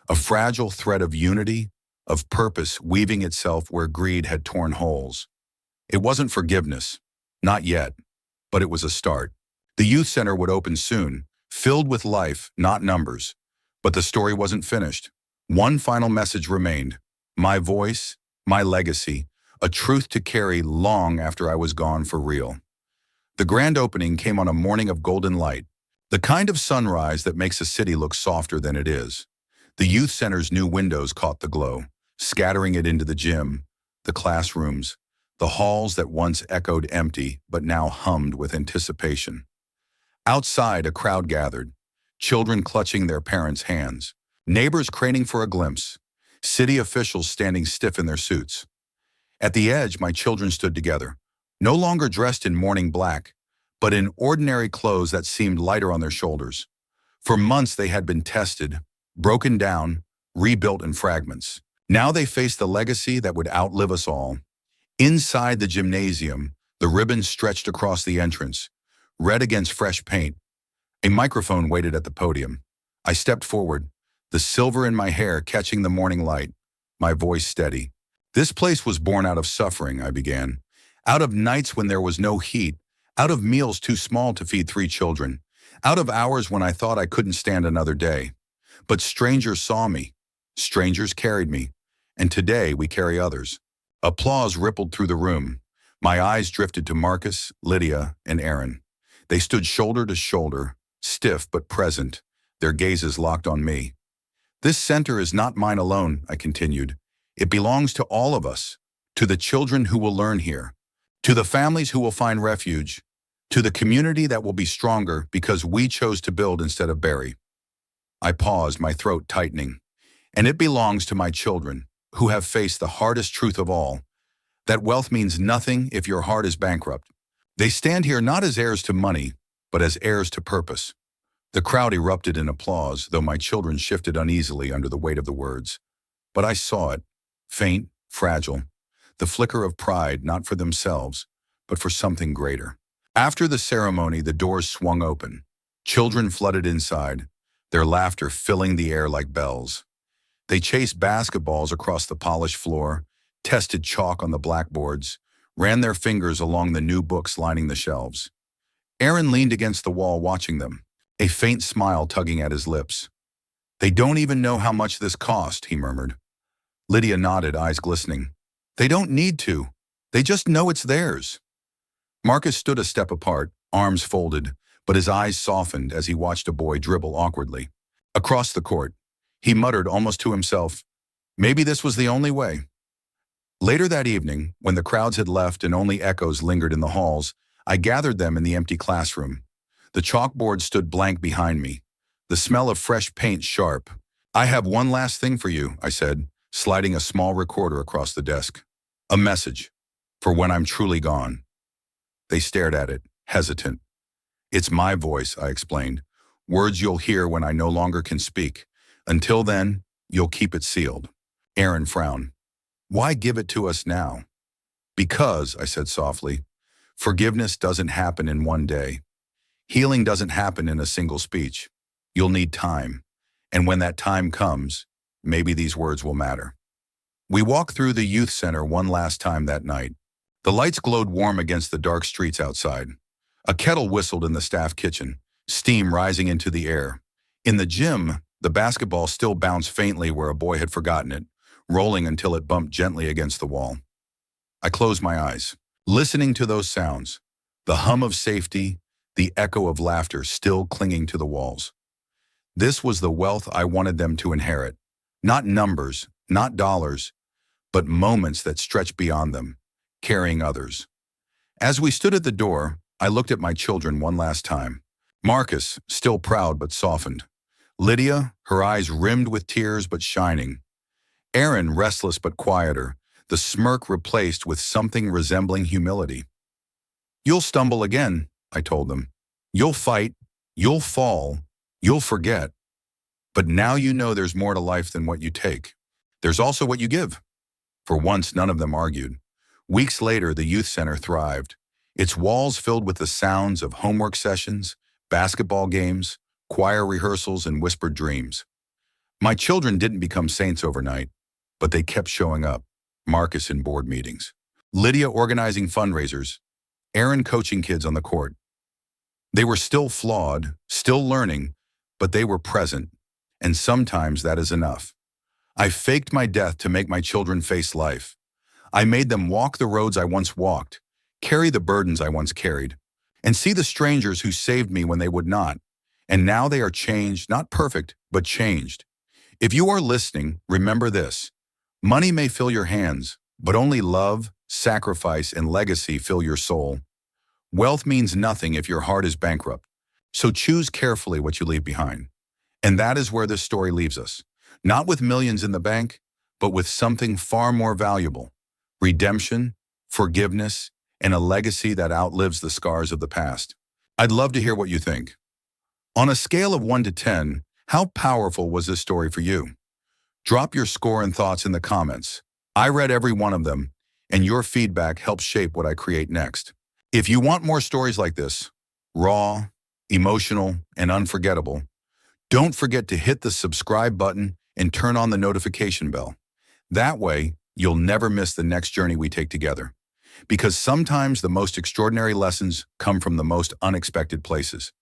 A fragile thread of unity, of purpose weaving itself where greed had torn holes. It wasn't forgiveness, not yet, but it was a start. The youth center would open soon, filled with life, not numbers. But the story wasn't finished. One final message remained. My voice, my legacy, a truth to carry long after I was gone for real. The grand opening came on a morning of golden light, the kind of sunrise that makes a city look softer than it is. The youth center's new windows caught the glow, scattering it into the gym, the classrooms, the halls that once echoed empty but now hummed with anticipation. Outside, a crowd gathered, children clutching their parents' hands, neighbors craning for a glimpse, city officials standing stiff in their suits. At the edge, my children stood together, no longer dressed in morning black, but in ordinary clothes that seemed lighter on their shoulders. For months they had been tested, broken down, rebuilt in fragments. Now they faced the legacy that would outlive us all. Inside the gymnasium, the ribbon stretched across the entrance, red against fresh paint. A microphone waited at the podium. I stepped forward, the silver in my hair catching the morning light, my voice steady. "This place was born out of suffering," I began. "Out of nights when there was no heat, out of meals too small to feed 3 children, out of hours when I thought I couldn't stand another day. But strangers saw me, strangers carried me, and today we carry others." Applause rippled through the room. My eyes drifted to Marcus, Lydia, and Aaron. They stood shoulder to shoulder, stiff but present, their gazes locked on me. "This center is not mine alone," I continued. "It belongs to all of us, to the children who will learn here, to the families who will find refuge, to the community that will be stronger because we chose to build instead of bury." I paused, my throat tightening. "And it belongs to my children, who have faced the hardest truth of all, that wealth means nothing if your heart is bankrupt. They stand here not as heirs to money, but as heirs to purpose." The crowd erupted in applause, though my children shifted uneasily under the weight of the words. But I saw it, faint, fragile, the flicker of pride not for themselves, but for something greater. After the ceremony, the doors swung open. Children flooded inside, their laughter filling the air like bells. They chased basketballs across the polished floor, tested chalk on the blackboards, ran their fingers along the new books lining the shelves. Aaron leaned against the wall watching them, a faint smile tugging at his lips. "They don't even know how much this cost," he murmured. Lydia nodded, eyes glistening. "They don't need to. They just know it's theirs." Marcus stood a step apart, arms folded, but his eyes softened as he watched a boy dribble awkwardly. Across the court, he muttered almost to himself, "Maybe this was the only way." Later that evening, when the crowds had left and only echoes lingered in the halls, I gathered them in the empty classroom. The chalkboard stood blank behind me, the smell of fresh paint sharp. "I have one last thing for you," I said, sliding a small recorder across the desk. "A message, for when I'm truly gone." They stared at it, hesitant. "It's my voice," I explained. "Words you'll hear when I no longer can speak. Until then, you'll keep it sealed." Aaron frowned. "Why give it to us now?" "Because," I said softly, "forgiveness doesn't happen in one day. Healing doesn't happen in a single speech. You'll need time. And when that time comes, maybe these words will matter." We walked through the youth center one last time that night. The lights glowed warm against the dark streets outside. A kettle whistled in the staff kitchen, steam rising into the air. In the gym, the basketball still bounced faintly where a boy had forgotten it, rolling until it bumped gently against the wall. I closed my eyes, listening to those sounds, the hum of safety, the echo of laughter still clinging to the walls. This was the wealth I wanted them to inherit. Not numbers, not dollars, but moments that stretched beyond them, carrying others. As we stood at the door, I looked at my children one last time. Marcus, still proud but softened. Lydia, her eyes rimmed with tears but shining. Aaron, restless but quieter, the smirk replaced with something resembling humility. "You'll stumble again," I told them. "You'll fight, you'll fall, you'll forget. But now you know there's more to life than what you take. There's also what you give." For once, none of them argued. Weeks later, the youth center thrived, its walls filled with the sounds of homework sessions, basketball games, choir rehearsals, and whispered dreams. My children didn't become saints overnight, but they kept showing up. Marcus in board meetings, Lydia organizing fundraisers, Aaron coaching kids on the court. They were still flawed, still learning, but they were present, and sometimes that is enough. I faked my death to make my children face life. I made them walk the roads I once walked, carry the burdens I once carried, and see the strangers who saved me when they would not. And now they are changed, not perfect, but changed. If you are listening, remember this. Money may fill your hands, but only love, sacrifice, and legacy fill your soul. Wealth means nothing if your heart is bankrupt. So choose carefully what you leave behind. And that is where this story leaves us. Not with millions in the bank, but with something far more valuable. Redemption, forgiveness, and a legacy that outlives the scars of the past. I'd love to hear what you think. On a scale of 1 to 10, how powerful was this story for you? Drop your score and thoughts in the comments. I read every one of them, and your feedback helps shape what I create next. If you want more stories like this, raw, emotional, and unforgettable, don't forget to hit the subscribe button and turn on the notification bell. That way, you'll never miss the next journey we take together. Because sometimes the most extraordinary lessons come from the most unexpected places.